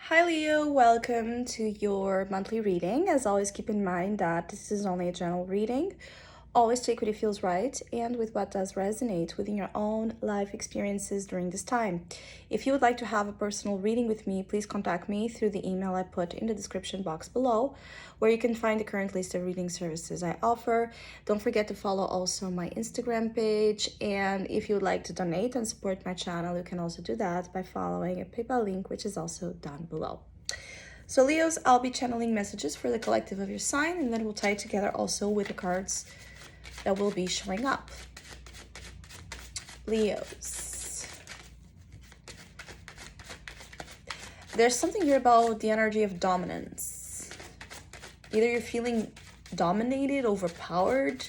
Hi Leo, welcome to your monthly reading. As always, keep in mind that this is only a general reading. Always take what it feels right and with what does resonate within your own life experiences during this time. If you would like to have a personal reading with me, please contact me through the email I put in the description box below, where you can find the current list of reading services I offer. Don't forget to follow also my Instagram page, and if you would like to donate and support my channel, you can also do that by following a PayPal link, which is also down below. So Leos, I'll be channeling messages for the collective of your sign, and then we'll tie it together also with the cards that will be showing up. Leos. There's something here about the energy of dominance. Either you're feeling dominated, overpowered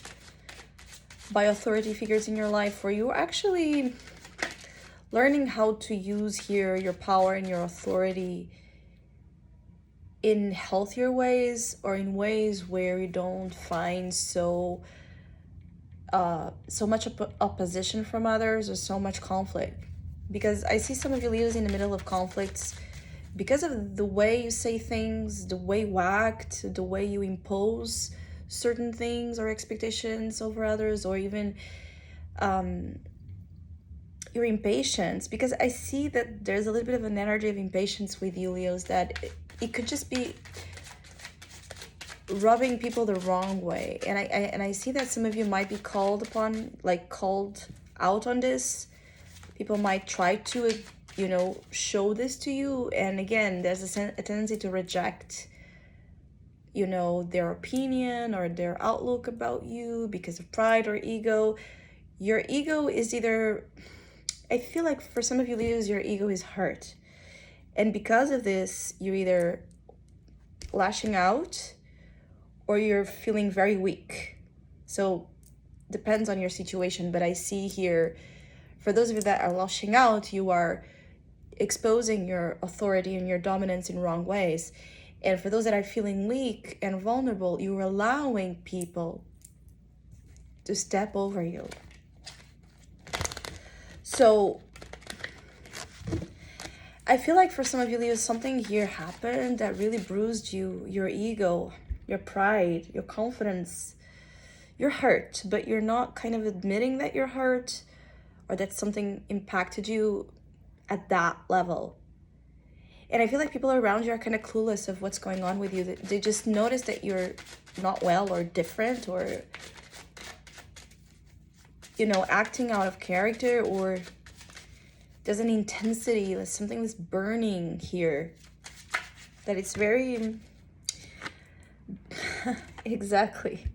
by authority figures in your life, or you're actually learning how to use here your power and your authority in healthier ways, or in ways where you don't find so much opposition from others or so much conflict. Because I see some of you Leos in the middle of conflicts because of the way you say things, the way you act, the way you impose certain things or expectations over others, or even your impatience. Because I see that there's a little bit of an energy of impatience with you Leos, that it could just be rubbing people the wrong way. And I see that some of you might be called out on this. People might try to, show this to you. And again, there's a tendency to reject, their opinion or their outlook about you because of pride or ego. Your ego is either, I feel like for some of you Leos, your ego is hurt. And because of this, you're either lashing out or you're feeling very weak. So depends on your situation, but I see here, for those of you that are lashing out, you are exposing your authority and your dominance in wrong ways. And for those that are feeling weak and vulnerable, you're allowing people to step over you. So I feel like for some of you Leos, something here happened that really bruised you, your ego, your pride, your confidence. You're hurt, but you're not kind of admitting that you're hurt or that something impacted you at that level. And I feel like people around you are kind of clueless of what's going on with you. They just notice that you're not well or different, or, acting out of character, or there's an intensity, there's something that's burning here, that it's very exactly,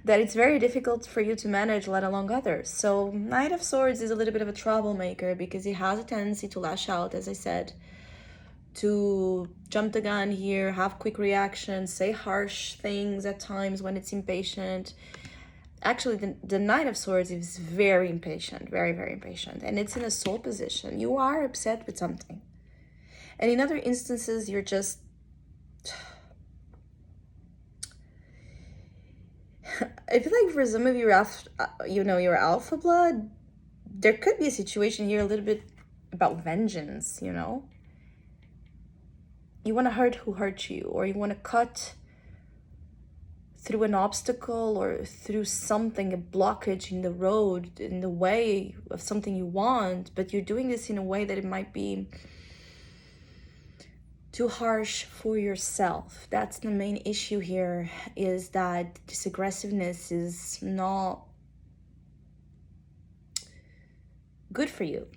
that it's very difficult for you to manage, let alone others. So Knight of Swords is a little bit of a troublemaker because he has a tendency to lash out, as I said, to jump the gun here, have quick reactions, say harsh things at times when it's impatient. Actually, the Knight of Swords is very impatient, very, very impatient, and it's in a soul position. You are upset with something. And in other instances, you're just I feel like for some of you, your alpha blood, there could be a situation here a little bit about vengeance, You want to hurt who hurt you, or you want to cut through an obstacle or through something, a blockage in the road, in the way of something you want, but you're doing this in a way that it might be too harsh for yourself. That's the main issue here, is that this aggressiveness is not good for you.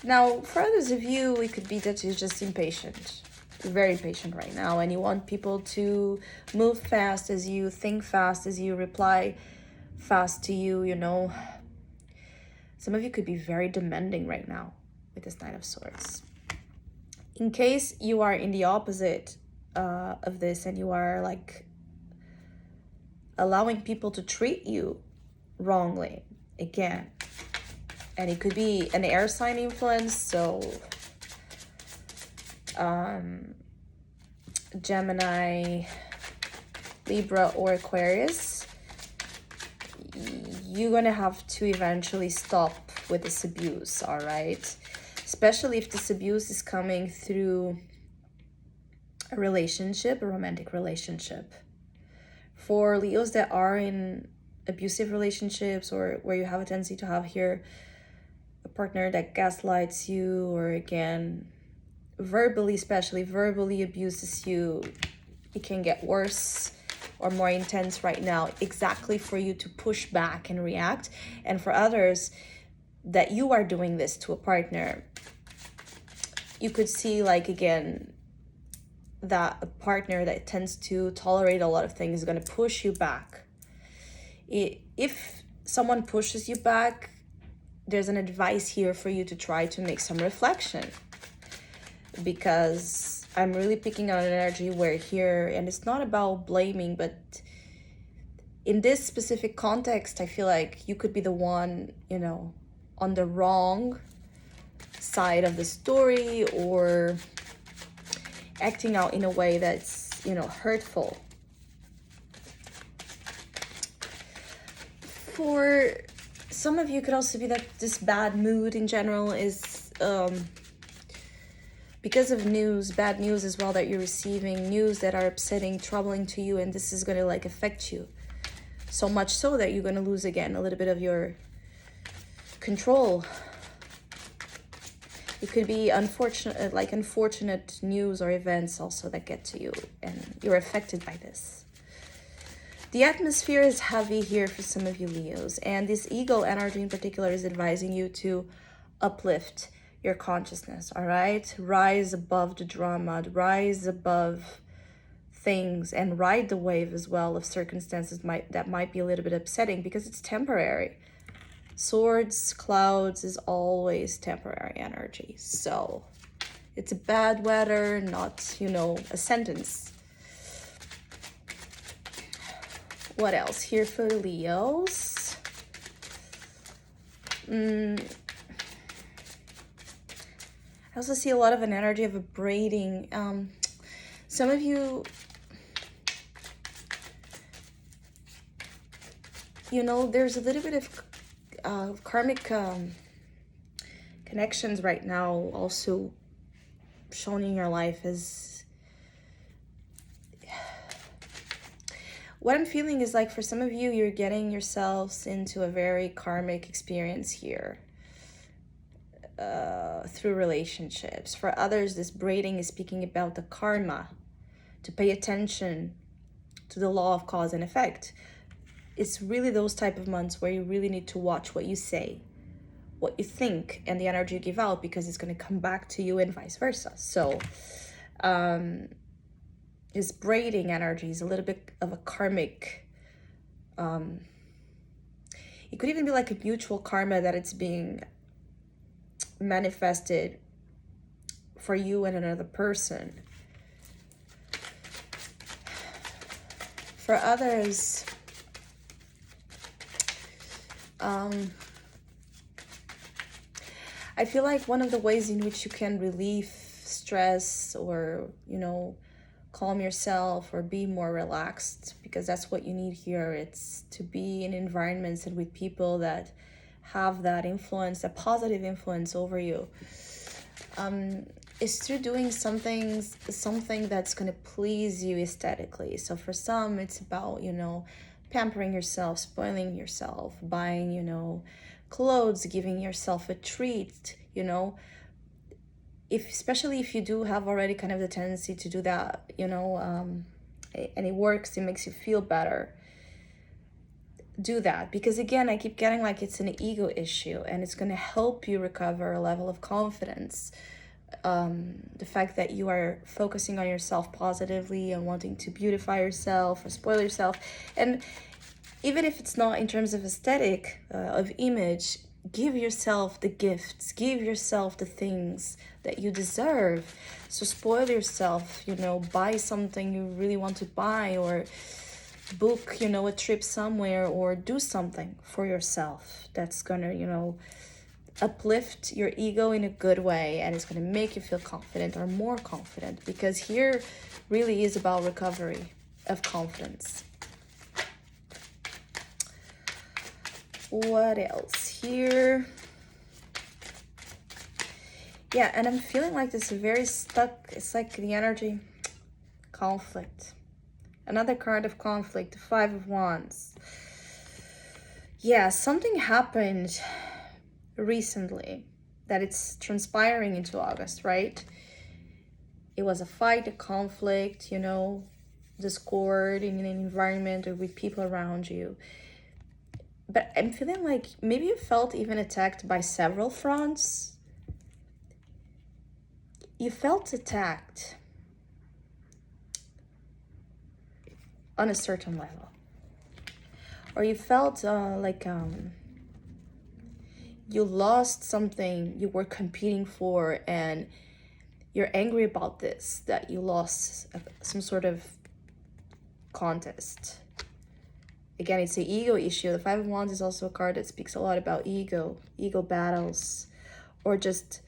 Now, for others of you, it could be that you're just impatient. You're very impatient right now, and you want people to move fast as you, think fast as you, reply fast to you, Some of you could be very demanding right now with this Knight of Swords. In case you are in the opposite of this, and you are like allowing people to treat you wrongly, again, and it could be an air sign influence, so Gemini, Libra, or Aquarius, you're gonna have to eventually stop with this abuse, all right? especially if this abuse is coming through a relationship, a romantic relationship. For Leos that are in abusive relationships, or where you have a tendency to have here a partner that gaslights you, or again, verbally, especially verbally abuses you, it can get worse or more intense right now, exactly for you to push back and react. And for others that you are doing this to a partner, you could see, like, again, that a partner that tends to tolerate a lot of things is going to push you back. If someone pushes you back, there's an advice here for you to try to make some reflection, because I'm really picking on an energy where here, and it's not about blaming, but in this specific context, I feel like you could be the one, you know, on the wrong side of the story, or acting out in a way that's, you know, hurtful. For some of you, it could also be that this bad mood in general is because of news, bad news as well, that you're receiving, news that are upsetting, troubling to you, and this is going to like affect you so much so that you're going to lose again a little bit of your control. It could be unfortunate news or events also that get to you, and you're affected by this. The atmosphere is heavy here for some of you Leos, and this ego energy in particular is advising you to uplift your consciousness, all right? Rise above the drama, rise above things, and ride the wave as well of circumstances that might be a little bit upsetting, because it's temporary. Swords, clouds is always temporary energy. So it's a bad weather, not, you know, a sentence. What else here for the Leos? I also see a lot of an energy of a braiding. Some of you, you know, there's a little bit of karmic connections right now also shown in your life. As what I'm feeling is like, for some of you, you're getting yourselves into a very karmic experience here through relationships. For others, this braiding is speaking about the karma, to pay attention to the law of cause and effect. It's really those type of months where you really need to watch what you say, what you think, and the energy you give out, because it's going to come back to you and vice versa. So this braiding energy is a little bit of a karmic, it could even be like a mutual karma that it's being manifested for you and another person. For others, I feel like one of the ways in which you can relieve stress, or, you know, calm yourself or be more relaxed, because that's what you need here. It's to be in environments and with people that have that influence, a positive influence over you. Is through doing something that's going to please you aesthetically. So for some, it's about, you know, pampering yourself, spoiling yourself, buying, you know, clothes, giving yourself a treat, you know. Especially if you do have already kind of the tendency to do that, you know, and it works, it makes you feel better, do that. Because again, I keep getting like it's an ego issue, and it's going to help you recover a level of confidence. The fact that you are focusing on yourself positively and wanting to beautify yourself or spoil yourself. And even if it's not in terms of aesthetic, of image, give yourself the gifts, give yourself the things that you deserve. So spoil yourself, you know, buy something you really want to buy, or book, you know, a trip somewhere, or do something for yourself that's gonna, you know, uplift your ego in a good way, and it's going to make you feel confident or more confident, because here really is about recovery of confidence. What else here? Yeah, and I'm feeling like this very stuck. It's like the energy, conflict. Another card of conflict, the Five of Wands. Yeah, something happened recently that it's transpiring into August, right? It was a fight, a conflict, you know, discord in an environment or with people around you. But I'm feeling like maybe you felt even attacked by several fronts. You felt attacked on a certain level. Or you felt you lost something you were competing for and you're angry about this, that you lost some sort of contest. Again, it's the ego issue. The Five of Wands is also a card that speaks a lot about ego battles, or just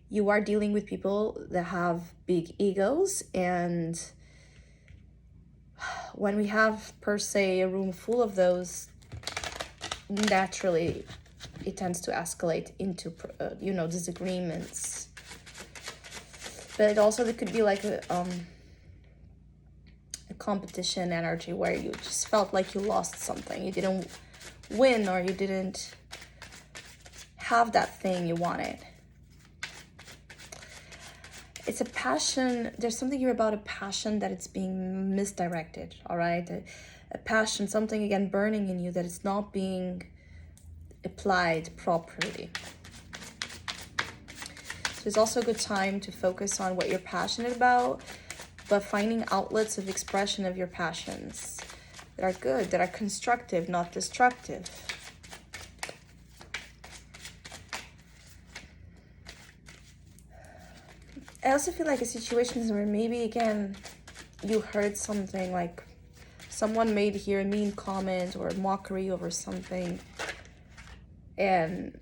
you are dealing with people that have big egos. And when we have, per se, a room full of those, naturally, it tends to escalate into, disagreements. But it also, there could be like a competition energy where you just felt like you lost something. You didn't win, or you didn't have that thing you wanted. It's a passion. There's something here about a passion that it's being misdirected, all right? A passion, something, again, burning in you that it's not being applied properly. So it's also a good time to focus on what you're passionate about, but finding outlets of expression of your passions that are good, that are constructive, not destructive. I also feel like a situation where maybe, again, you heard something, like someone made here a mean comment or mockery over something, and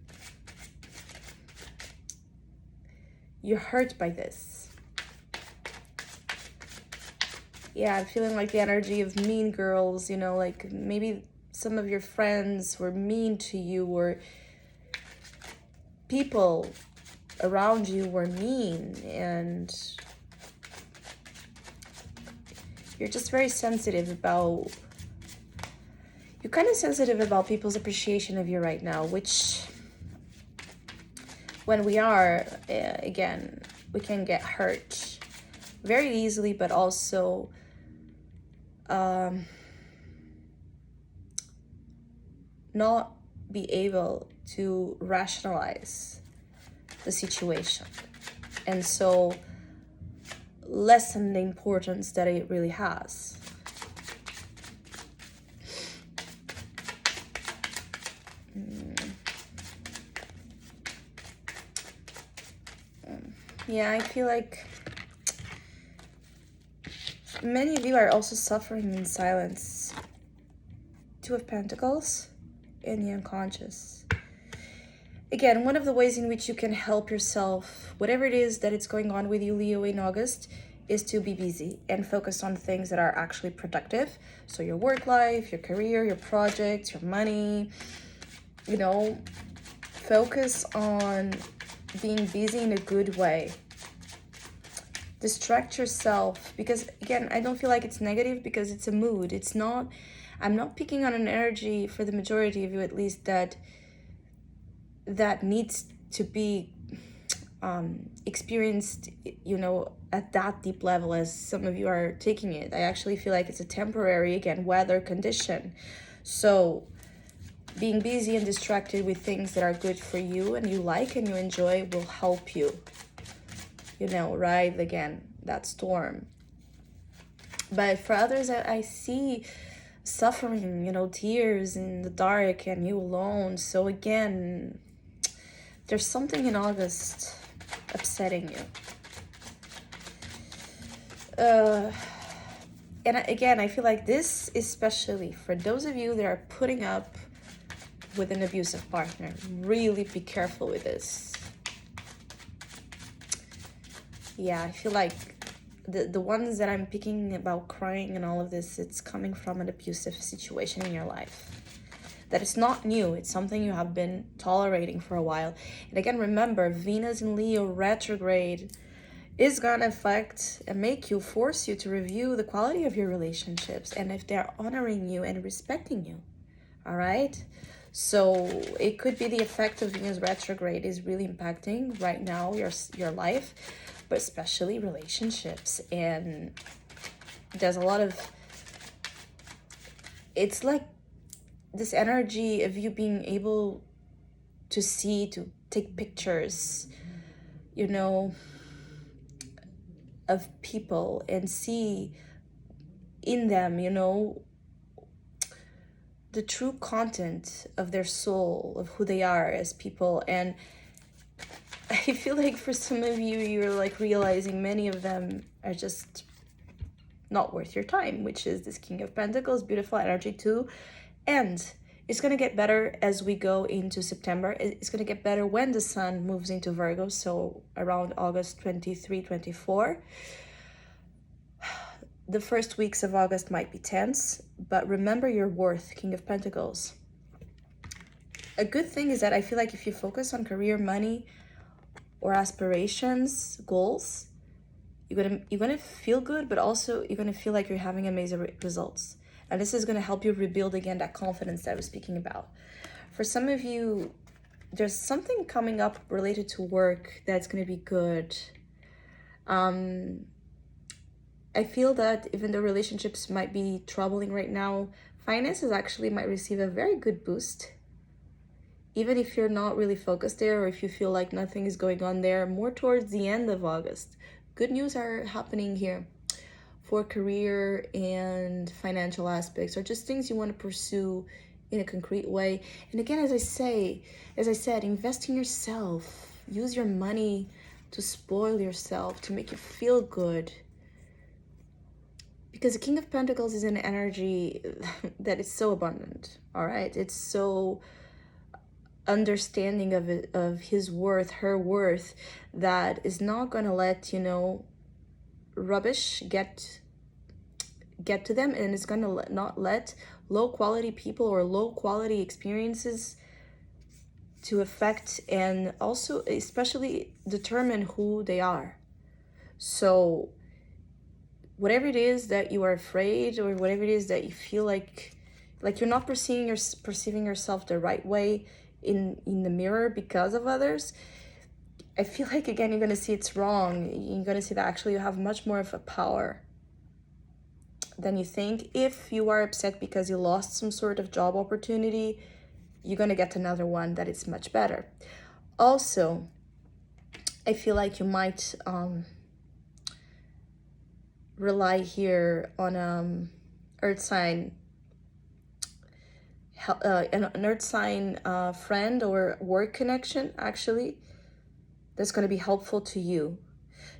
you're hurt by this. Yeah, I'm feeling like the energy of mean girls, you know, like maybe some of your friends were mean to you, or people around you were mean, and you're just very sensitive about, you're kind of sensitive about people's appreciation of you right now, which when we are, again, we can get hurt very easily, but also not be able to rationalize the situation, and so lessen the importance that it really has. Yeah, I feel like many of you are also suffering in silence. Two of Pentacles in the unconscious. Again, one of the ways in which you can help yourself, whatever it is that it's going on with you, Leo, in August, is to be busy and focus on things that are actually productive. So your work life, your career, your projects, your money, you know, focus on being busy in a good way. Distract yourself, because again, I don't feel like it's negative, because it's a mood. It's not, I'm not picking on an energy, for the majority of you at least, that needs to be experienced, you know, at that deep level as some of you are taking it. I actually feel like it's a temporary, again, weather condition. So being busy and distracted with things that are good for you and you like and you enjoy will help you, you know, ride, again, that storm. But for others, I see suffering, you know, tears in the dark and you alone. So again, there's something in August upsetting you. And again, I feel like this, especially for those of you that are putting up with an abusive partner, really be careful with this. Yeah, I feel like the ones that I'm picking about crying and all of this, it's coming from an abusive situation in your life that is not new. It's something you have been tolerating for a while. And again, remember, Venus in Leo retrograde is gonna affect and make you, force you to review the quality of your relationships and if they're honoring you and respecting you. All right, so it could be the effect of Venus retrograde is really impacting right now your life, but especially relationships. And there's a lot of, it's like this energy of you being able to see, to take pictures, you know, of people and see in them, you know, the true content of their soul, of who they are as people. And I feel like for some of you, you're like realizing many of them are just not worth your time, which is this King of Pentacles, beautiful energy too. And it's going to get better as we go into September. It's going to get better when the sun moves into Virgo, so around August 23, 24. The first weeks of August might be tense, but remember your worth, King of Pentacles. A good thing is that I feel like if you focus on career, money, or aspirations, goals, you're gonna feel good, but also you're gonna feel like you're having amazing results. And this is gonna help you rebuild again that confidence that I was speaking about. For some of you, there's something coming up related to work that's gonna be good. I feel that even though relationships might be troubling right now, finances actually might receive a very good boost. Even if you're not really focused there, or if you feel like nothing is going on there, more towards the end of August, good news are happening here for career and financial aspects, or just things you want to pursue in a concrete way. And again, as I said, invest in yourself. Use your money to spoil yourself, to make you feel good. Because the King of Pentacles is an energy that is so abundant, all right? It's so understanding of it, of his worth, her worth, that is not going to let, you know, rubbish get to them, and it's going to not let low quality people or low quality experiences to affect and also especially determine who they are. So whatever it is that you are afraid, or whatever it is that you feel like you're not perceiving yourself the right way in the mirror because of others, I feel like, again, you're going to see it's wrong. You're going to see that actually you have much more of a power than you think. If you are upset because you lost some sort of job opportunity, you're going to get another one that is much better. Also, I feel like you might rely here on earth sign, an earth sign friend or work connection, actually, that's going to be helpful to you.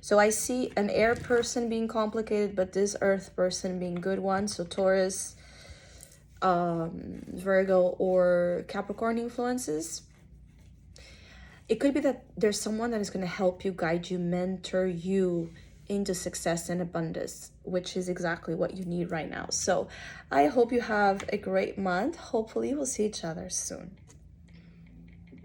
So I see an air person being complicated, but this earth person being good one. So Taurus, Virgo, or Capricorn influences. It could be that there's someone that is going to help you, guide you, mentor you into success and abundance, which is exactly what you need right now. So I hope you have a great month. Hopefully we'll see each other soon.